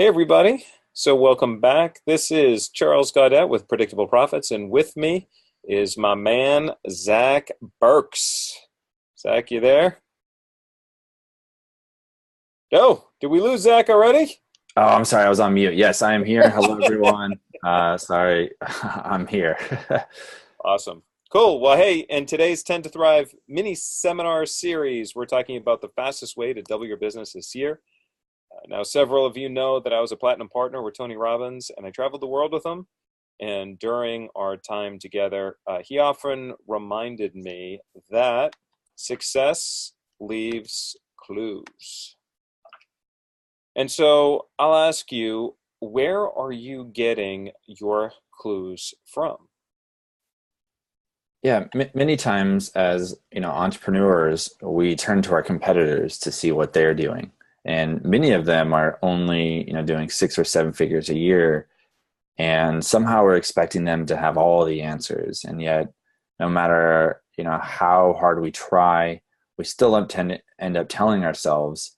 Hey, everybody. So, welcome back. This is Charles Gaudet with Predictable Profits, and with me is my man, Zach Burks. Zach, you there? Oh, did we lose Zach already? Oh, I'm sorry, I was on mute. Yes, I am here. Hello, everyone. Sorry, I'm here. Awesome. Cool. Well, hey, in today's 10 to Thrive mini seminar series, we're talking about the fastest way to double your business this year. Now, several of you know that I was a platinum partner with Tony Robbins, and I traveled the world with him. And during our time together, he often reminded me that success leaves clues. And so I'll ask you, where are you getting your clues from? Yeah, many times as entrepreneurs, we turn to our competitors to see what they're doing, and many of them are only doing 6 or 7 figures a year, and somehow we're expecting them to have all the answers, and yet, no matter how hard we try, we still end up telling ourselves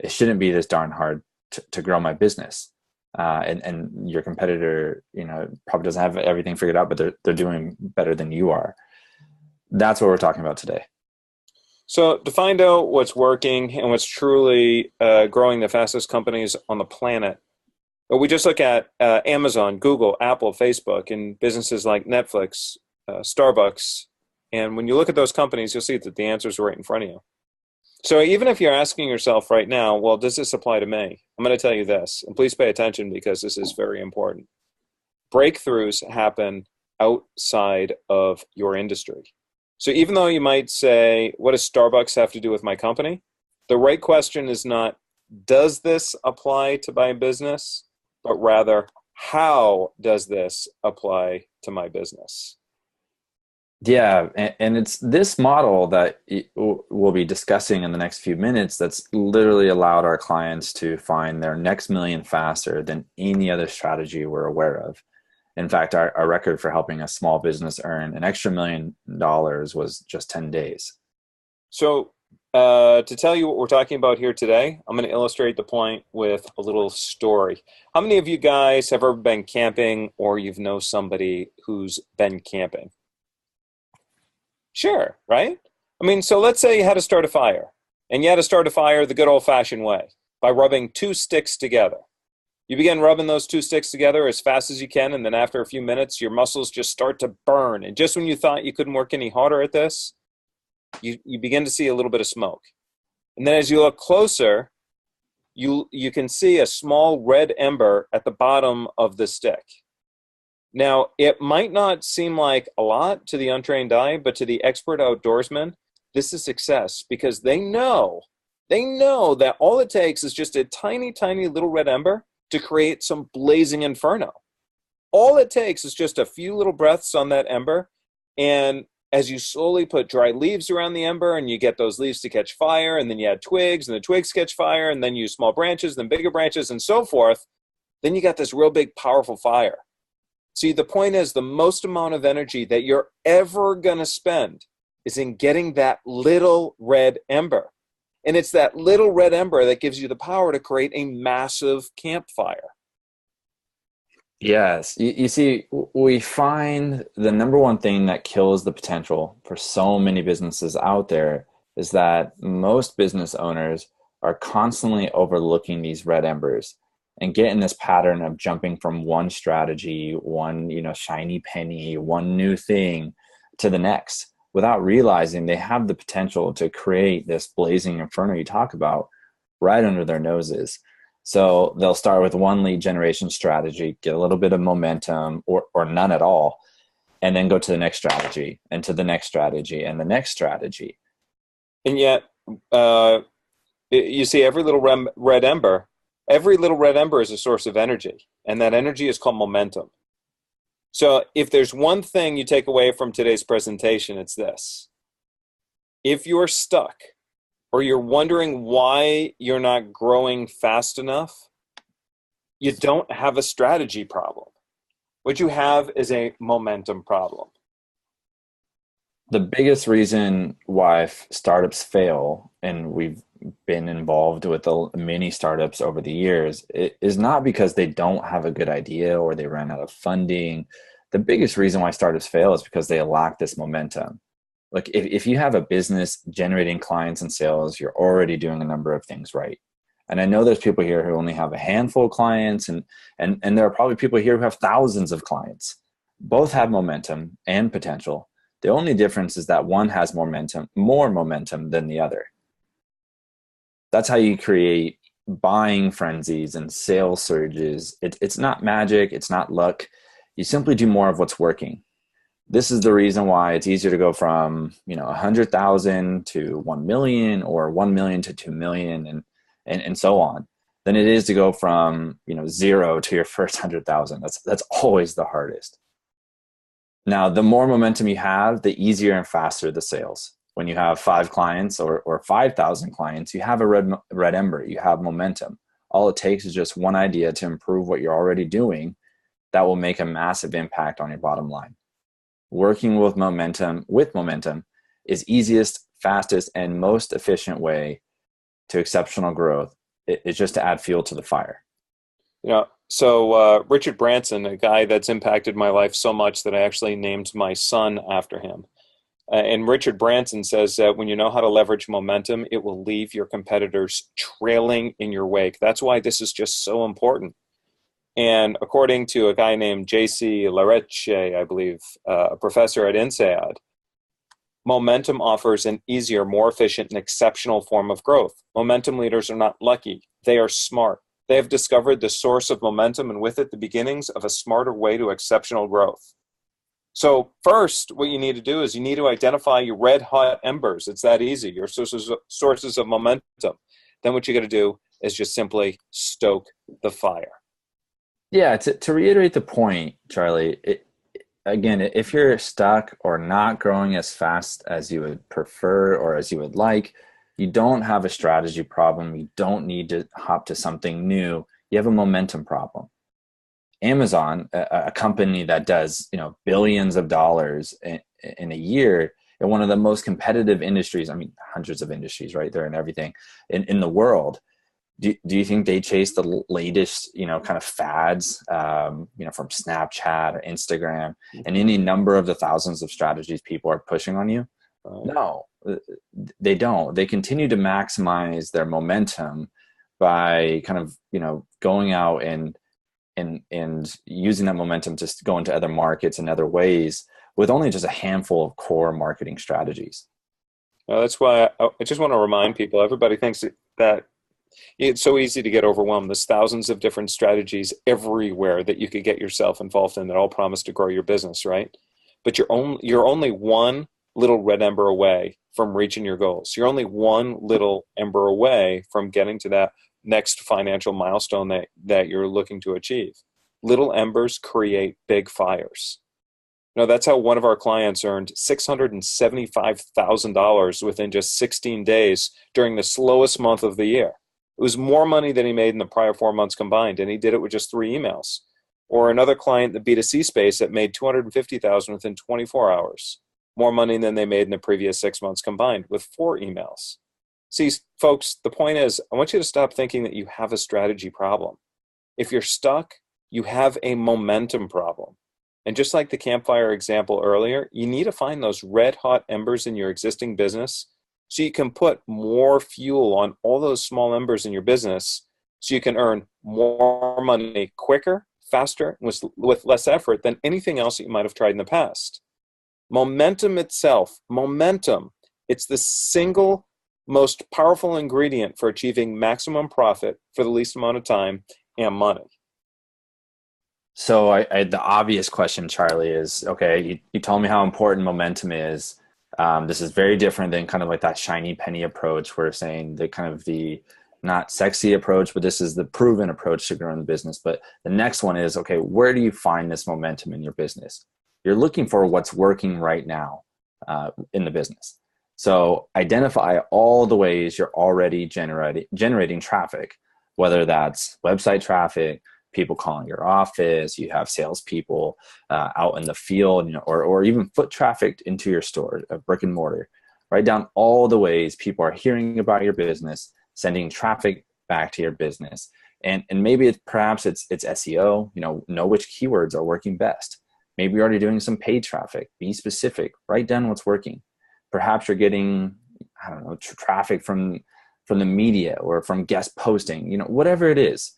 it shouldn't be this darn hard to grow my business. And your competitor, probably doesn't have everything figured out, but they're doing better than you are. That's what we're talking about today. So, to find out what's working and what's truly growing the fastest companies on the planet, we just look at Amazon, Google, Apple, Facebook, and businesses like Netflix, Starbucks. And when you look at those companies, you'll see that the answers are right in front of you. So even if you're asking yourself right now, well, does this apply to me? I'm going to tell you this, and please pay attention because this is very important. Breakthroughs happen outside of your industry. So even though you might say, what does Starbucks have to do with my company? The right question is not, does this apply to my business? But rather, how does this apply to my business? Yeah, and it's this model that we'll be discussing in the next few minutes that's literally allowed our clients to find their next million faster than any other strategy we're aware of. In fact, our record for helping a small business earn an extra $1 million was just 10 days. So, to tell you what we're talking about here today, I'm going to illustrate the point with a little story. How many of you guys have ever been camping or you've know somebody who's been camping? Sure, right? I mean, so let's say you had to start a fire, and you had to start a fire the good old-fashioned way by rubbing two sticks together. You begin rubbing those two sticks together as fast as you can, and then after a few minutes, your muscles just start to burn. And just when you thought you couldn't work any harder at this, you begin to see a little bit of smoke. And then as you look closer, you can see a small red ember at the bottom of the stick. Now, it might not seem like a lot to the untrained eye, but to the expert outdoorsman, this is success because they know that all it takes is just a tiny, tiny little red ember to create some blazing inferno. All it takes is just a few little breaths on that ember, and as you slowly put dry leaves around the ember and you get those leaves to catch fire, and then you add twigs and the twigs catch fire, and then you use small branches, then bigger branches, and so forth, then you got this real big, powerful fire. See, the point is the most amount of energy that you're ever going to spend is in getting that little red ember. And it's that little red ember that gives you the power to create a massive campfire. Yes, you see, we find the number one thing that kills the potential for so many businesses out there is that most business owners are constantly overlooking these red embers and get in this pattern of jumping from one strategy, one, shiny penny, one new thing to the next without realizing they have the potential to create this blazing inferno you talk about right under their noses. So they'll start with one lead generation strategy, get a little bit of momentum or none at all, and then go to the next strategy and to the next strategy and the next strategy. And yet, you see every little red ember is a source of energy, and that energy is called momentum. So if there's one thing you take away from today's presentation, it's this. If you're stuck or you're wondering why you're not growing fast enough, you don't have a strategy problem. What you have is a momentum problem. The biggest reason why startups fail, and we've been involved with many startups over the years, is not because they don't have a good idea or they ran out of funding. The biggest reason why startups fail is because they lack this momentum. Like if you have a business generating clients and sales, you're already doing a number of things right. And I know there's people here who only have a handful of clients, and there are probably people here who have thousands of clients. Both have momentum and potential. The only difference is that one has more momentum than the other. That's how you create buying frenzies and sales surges. It's not magic. It's not luck. You simply do more of what's working. This is the reason why it's easier to go from 100,000 to 1 million, or 1 million to 2 million, and so on, than it is to go from zero to your first 100,000. That's always the hardest. Now, the more momentum you have, the easier and faster the sales. When you have 5 clients or 5,000 clients, you have a red ember. You have momentum. All it takes is just one idea to improve what you're already doing that will make a massive impact on your bottom line. Working with momentum is easiest, fastest, and most efficient way to exceptional growth. It's just to add fuel to the fire. So Richard Branson, a guy that's impacted my life so much that I actually named my son after him. And Richard Branson says that when you know how to leverage momentum, it will leave your competitors trailing in your wake. That's why this is just so important. And according to a guy named J.C. Lareche, I believe, a professor at INSEAD, momentum offers an easier, more efficient, and exceptional form of growth. Momentum leaders are not lucky. They are smart. They have discovered the source of momentum, and with it, the beginnings of a smarter way to exceptional growth. So first, what you need to do is you need to identify your red hot embers. It's that easy, your sources of momentum. Then what you got to do is just simply stoke the fire. Yeah, to reiterate the point, Charlie, again, if you're stuck or not growing as fast as you would prefer or as you would like, you don't have a strategy problem. You don't need to hop to something new. You have a momentum problem. Amazon, a company that does billions of dollars in a year in one of the most competitive industries, I mean, hundreds of industries right there and everything in the world. Do you think they chase the latest, kind of fads, from Snapchat or Instagram and any number of the thousands of strategies people are pushing on you? No, they don't. They continue to maximize their momentum by kind of, going out and using that momentum to go into other markets and other ways with only just a handful of core marketing strategies. That's why I just want to remind people, everybody thinks that it's so easy to get overwhelmed. There's thousands of different strategies everywhere that you could get yourself involved in that all promise to grow your business, right? But you're only one little red ember away from reaching your goals. You're only one little ember away from getting to that next financial milestone that you're looking to achieve. Little embers create big fires. That's how one of our clients earned $675,000 within just 16 days during the slowest month of the year. It was more money than he made in the prior 4 months combined, and he did it with just 3 emails. Or another client in the B2C space that made $250,000 within 24 hours. More money than they made in the previous 6 months combined with 4 emails. See, folks, the point is, I want you to stop thinking that you have a strategy problem. If you're stuck, you have a momentum problem. And just like the campfire example earlier, you need to find those red hot embers in your existing business so you can put more fuel on all those small embers in your business so you can earn more money quicker, faster, with less effort than anything else that you might have tried in the past. Momentum itself, it's the single most powerful ingredient for achieving maximum profit for the least amount of time and money. So the obvious question, Charlie, is, okay, you told me how important momentum is. This is very different than kind of like that shiny penny approach. We're saying the kind of the not sexy approach, but this is the proven approach to growing the business. But the next one is, okay, where do you find this momentum in your business? You're looking for what's working right now in the business. So identify all the ways you're already generating traffic, whether that's website traffic, people calling your office, you have salespeople out in the field, or even foot traffic into your store, a brick and mortar. Write down all the ways people are hearing about your business, sending traffic back to your business. And maybe perhaps it's SEO, know which keywords are working best. Maybe you're already doing some paid traffic. Be specific. Write down what's working. Perhaps you're getting, I don't know, traffic from the media or from guest posting, whatever it is.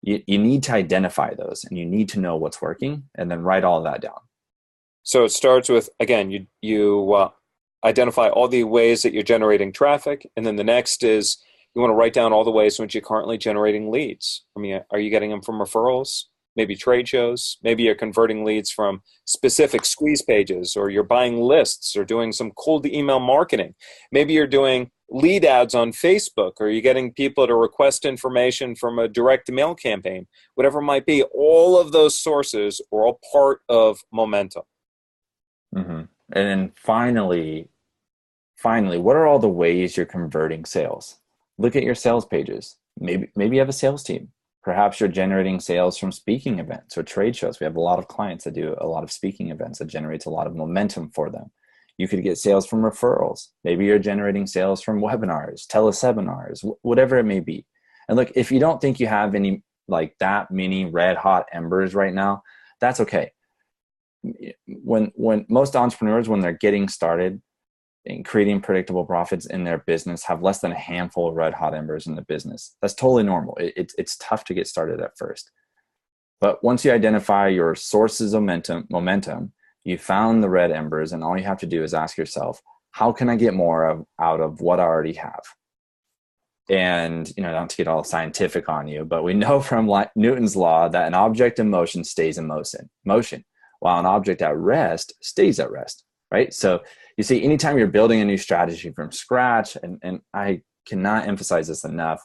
You need to identify those, and you need to know what's working, and then write all of that down. So it starts with, again, you identify all the ways that you're generating traffic, and then the next is you want to write down all the ways in which you're currently generating leads. I mean, are you getting them from referrals? Maybe trade shows? Maybe you're converting leads from specific squeeze pages, or you're buying lists, or doing some cold email marketing. Maybe you're doing lead ads on Facebook, or you're getting people to request information from a direct mail campaign. Whatever it might be, all of those sources are all part of momentum. Mm-hmm. And then finally, what are all the ways you're converting sales? Look at your sales pages. Maybe you have a sales team. Perhaps you're generating sales from speaking events or trade shows. We have a lot of clients that do a lot of speaking events that generates a lot of momentum for them. You could get sales from referrals. Maybe you're generating sales from webinars, teleseminars, whatever it may be. And look, if you don't think you have any like that many red hot embers right now, that's okay. When most entrepreneurs, when they're getting started in creating predictable profits in their business, have less than a handful of red hot embers in the business. That's totally normal. It's tough to get started at first. But once you identify your sources of momentum, you found the red embers, and all you have to do is ask yourself, how can I get more out of what I already have? And, not to get all scientific on you, but we know from Newton's law that an object in motion stays in motion, while an object at rest stays at rest, right? So you see, anytime you're building a new strategy from scratch, and I cannot emphasize this enough,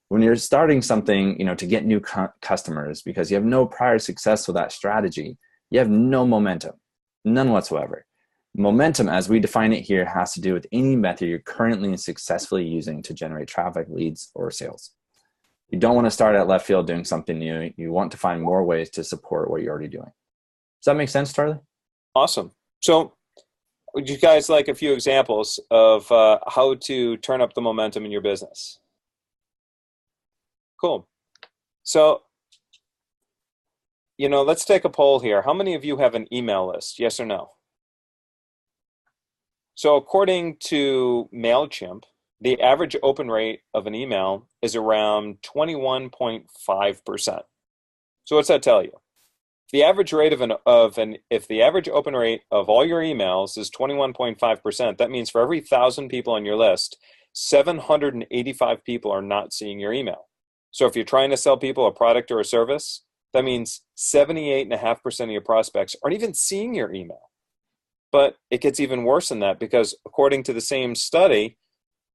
when you're starting something, to get new customers, because you have no prior success with that strategy, you have no momentum, none whatsoever. Momentum, as we define it here, has to do with any method you're currently and successfully using to generate traffic, leads, or sales. You don't want to start at left field doing something new. You want to find more ways to support what you're already doing. Does that make sense, Charlie? Awesome. So would you guys like a few examples of how to turn up the momentum in your business? Cool. So, let's take a poll here. How many of you have an email list? Yes or no? So according to MailChimp, the average open rate of an email is around 21.5%. So what's that tell you? If the average rate if the average open rate of all your emails is 21.5%, that means for every 1,000 people on your list, 785 people are not seeing your email. So if you're trying to sell people a product or a service, that means 78.5% of your prospects aren't even seeing your email. But it gets even worse than that, because according to the same study,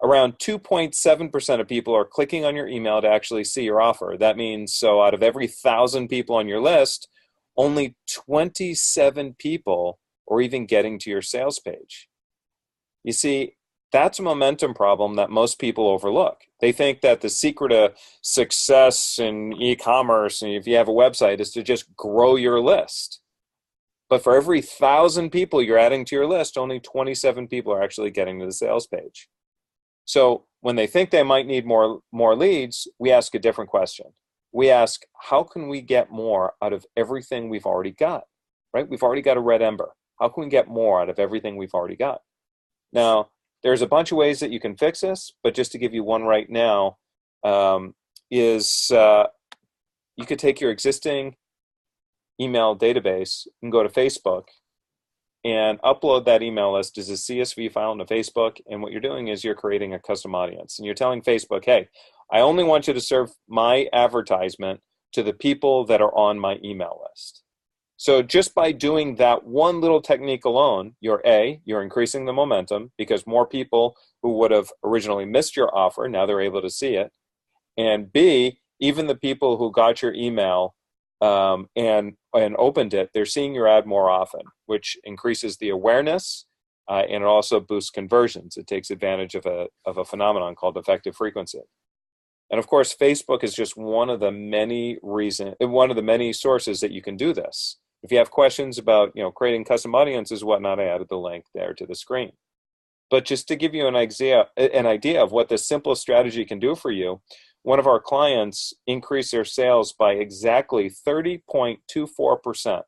around 2.7% of people are clicking on your email to actually see your offer. That means, so out of every 1,000 people on your list, only 27 people are even getting to your sales page. You see, that's a momentum problem that most people overlook. They think that the secret of success in e-commerce, and if you have a website, is to just grow your list. But for every 1,000 people you're adding to your list, only 27 people are actually getting to the sales page. So when they think they might need more leads, we ask a different question. We ask, how can we get more out of everything we've already got, right? We've already got a red ember. How can we get more out of everything we've already got? Now, there's a bunch of ways that you can fix this, but just to give you one right now, you could take your existing email database and go to Facebook and upload that email list as a CSV file into Facebook. And what you're doing is you're creating a custom audience, and you're telling Facebook, hey, I only want you to serve my advertisement to the people that are on my email list. So just by doing that one little technique alone, you're increasing the momentum, because more people who would have originally missed your offer, now they're able to see it. And B, even the people who got your email and opened it, they're seeing your ad more often, which increases the awareness, and it also boosts conversions. It takes advantage of a phenomenon called effective frequency. And of course, Facebook is just one of the many sources that you can do this. If you have questions about, creating custom audiences, whatnot, I added the link there to the screen. But just to give you an idea of what this simple strategy can do for you, one of our clients increased their sales by exactly 30.24%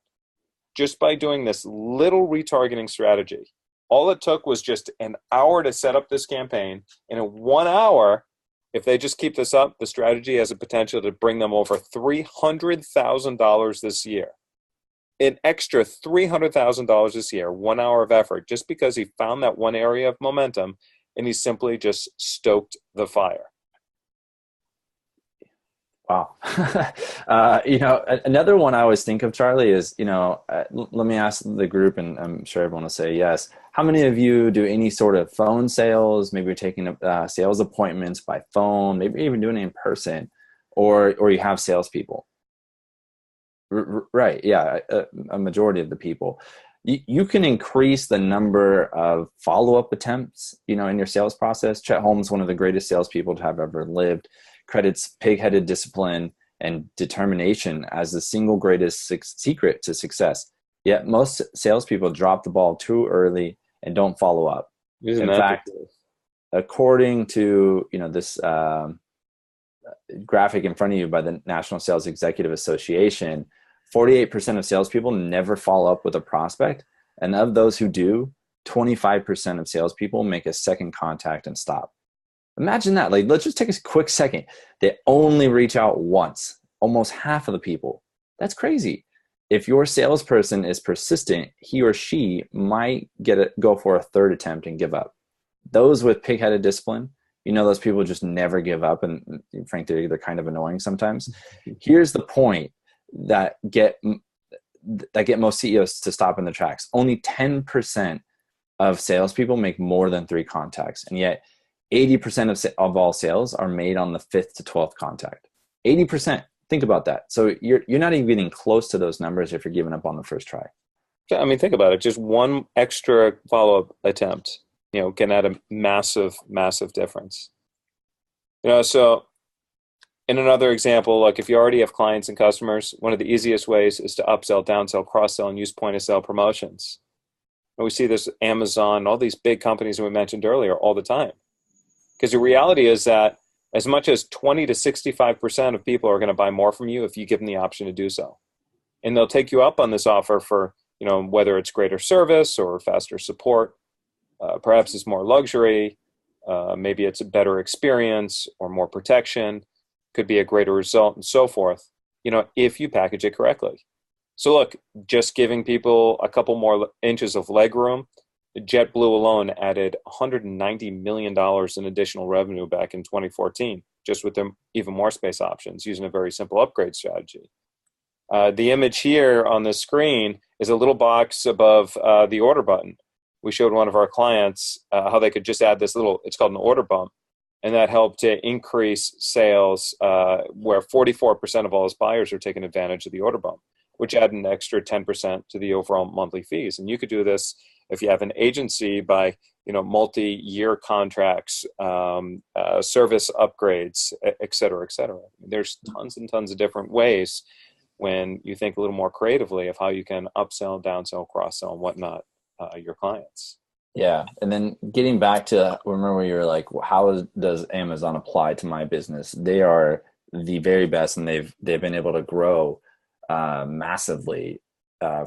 just by doing this little retargeting strategy. All it took was just an hour to set up this campaign. And in 1 hour, if they just keep this up, the strategy has a potential to bring them over $300,000 this year. An extra $300,000 this year, 1 hour of effort, just because he found that one area of momentum and he simply just stoked the fire. Wow. Another one I always think of, Charlie, is, let me ask the group, and I'm sure everyone will say yes. How many of you do any sort of phone sales? Maybe you're taking sales appointments by phone, maybe even doing it in person, or you have salespeople? Right. Yeah. A majority of the people. You can increase the number of follow-up attempts, in your sales process. Chet Holmes, one of the greatest salespeople to have ever lived, credits pig-headed discipline and determination as the single greatest secret to success. Yet most salespeople drop the ball too early and don't follow up. Isn't In fact, according to this graphic in front of you by the National Sales Executive Association, 48% of salespeople never follow up with a prospect. And of those who do, 25% of salespeople make a second contact and stop. Imagine that. Let's just take a quick second. They only reach out once, almost half of the people. That's crazy. If your salesperson is persistent, he or she might go for a third attempt and give up. Those with pig-headed discipline, those people just never give up, and frankly, they're kind of annoying sometimes. Here's the point that get most CEOs to stop in their tracks. Only 10% of salespeople make more than 3 contacts, and yet 80% of all sales are made on the 5th to 12th contact. 80%. Think about that. So you're not even getting close to those numbers if you're giving up on the first try. I mean, think about it. Just one extra follow-up attempt, can add a massive, massive difference. So in another example, like if you already have clients and customers, one of the easiest ways is to upsell, downsell, cross-sell, and use point-of-sale promotions. And we see this Amazon, all these big companies that we mentioned earlier all the time. Because the reality is that as much as 20 to 65% of people are going to buy more from you if you give them the option to do so. And they'll take you up on this offer for, whether it's greater service or faster support, perhaps it's more luxury, maybe it's a better experience or more protection, could be a greater result and so forth, if you package it correctly. So look, just giving people a couple more inches of leg room, JetBlue alone added $190 million in additional revenue back in 2014, just with their even more space options using a very simple upgrade strategy. The image here on the screen is a little box above the order button. We showed one of our clients how they could just add this it's called an order bump, and that helped to increase sales where 44% of all his buyers are taking advantage of the order bump, which add an extra 10% to the overall monthly fees. And you could do this if you have an agency by multi-year contracts, service upgrades, et cetera, et cetera. There's tons and tons of different ways when you think a little more creatively of how you can upsell, downsell, cross-sell, and whatnot your clients. Yeah. And then getting back to, remember where you were like, how does Amazon apply to my business? They are the very best, and they've been able to grow massively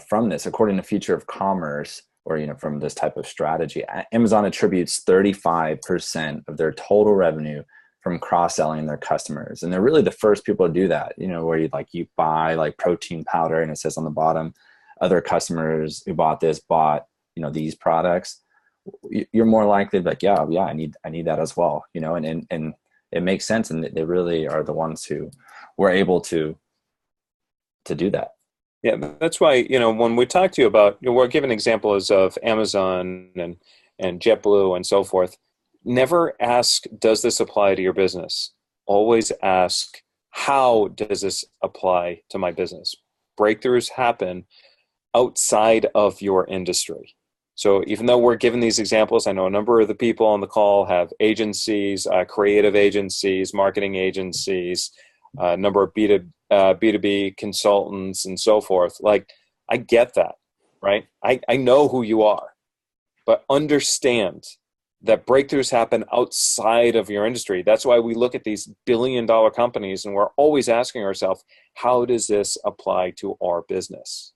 from this. According to Future of Commerce, or from this type of strategy, Amazon attributes 35% of their total revenue from cross-selling their customers, and they're really the first people to do that. Where you buy like protein powder, and it says on the bottom, other customers who bought this bought these products. You're more likely to be like, I need that as well. And it makes sense, and they really are the ones who were able to do that. Yeah, that's why, when we talk to you about, we're giving examples of Amazon and JetBlue and so forth. Never ask, does this apply to your business? Always ask, how does this apply to my business? Breakthroughs happen outside of your industry. So even though we're given these examples, I know a number of the people on the call have agencies, creative agencies, marketing agencies, a number of B2B consultants and so forth. Like, I get that, right? I know who you are, but understand that breakthroughs happen outside of your industry. That's why we look at these billion-dollar companies and we're always asking ourselves, how does this apply to our business?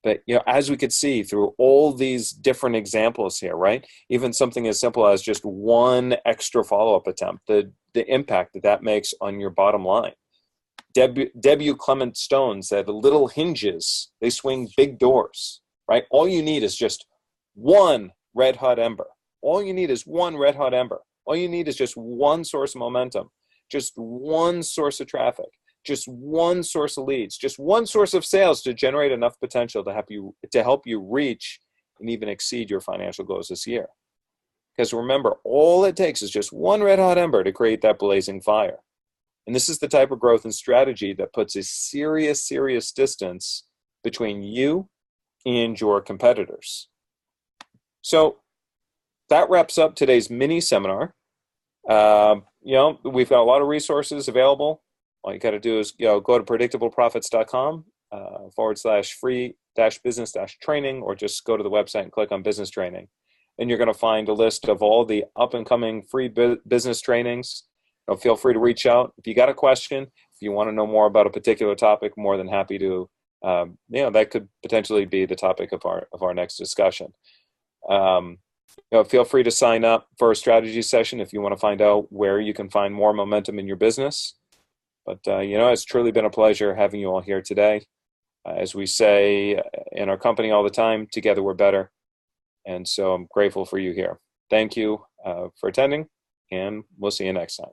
But as we could see through all these different examples here, right? Even something as simple as just one extra follow-up attempt, the impact that makes on your bottom line. Debut Clement Stone said, little hinges, they swing big doors, right? All you need is just one red hot ember. All you need is one red hot ember. All you need is just one source of momentum, just one source of traffic, just one source of leads, just one source of sales to generate enough potential to help you reach and even exceed your financial goals this year. Because remember, all it takes is just one red hot ember to create that blazing fire. And this is the type of growth and strategy that puts a serious, serious distance between you and your competitors. So that wraps up today's mini seminar. We've got a lot of resources available. All you got to do is go to predictableprofits.com /free-business-training, or just go to the website and click on business training. And you're going to find a list of all the up and coming free business trainings. Feel free to reach out. If you got a question, if you want to know more about a particular topic, more than happy to, that could potentially be the topic of our next discussion. Feel free to sign up for a strategy session if you want to find out where you can find more momentum in your business. But, it's truly been a pleasure having you all here today. As we say in our company all the time, together we're better. And so I'm grateful for you here. Thank you for attending, and we'll see you next time.